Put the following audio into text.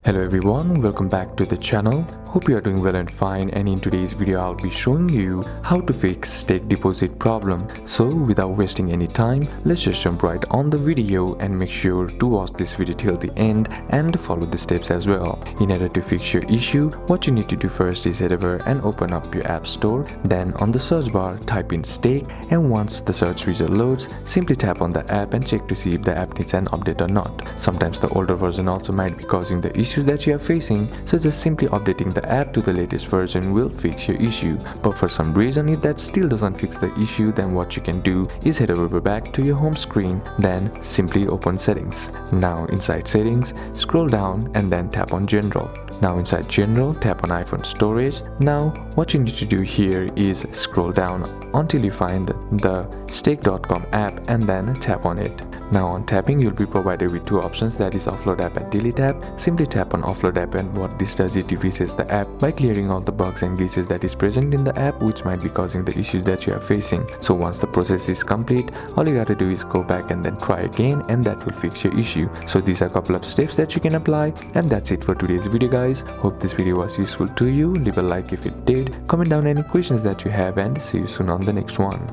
Hello everyone, welcome back to the channel. Hope you are doing well and fine, and in today's video I'll be showing you how to fix stake deposit problem. So without wasting any time, let's just jump right on the video and make sure to watch this video till the end and follow the steps as well. In order to fix your issue, what you need to do first is head over and open up your app store. Then on the search bar type in stake, and once the search result loads, simply tap on the app and check to see if the app needs an update or not. Sometimes the older version also might be causing the issues that you are facing, so just simply updating the app to the latest version will fix your issue. But for some reason, if that still doesn't fix the issue, then what you can do is head over back to your home screen, then simply open settings. Now inside settings, scroll down and then tap on general. Now inside general, tap on iPhone storage. Now what you need to do here is scroll down until you find the stake.com app and then tap on it. Now on tapping, you'll be provided with two options, that is offload app and delete app. Simply tap on offload app, and what this does, it resets the app by clearing all the bugs and glitches that is present in the app, which might be causing the issues that you are facing. So once the process is complete, all you gotta do is go back and then try again, and that will fix your issue. So these are a couple of steps that you can apply, and that's it for today's video guys. Hope this video was useful to you. Leave a like if it did, comment down any questions that you have, and see you soon on the next one.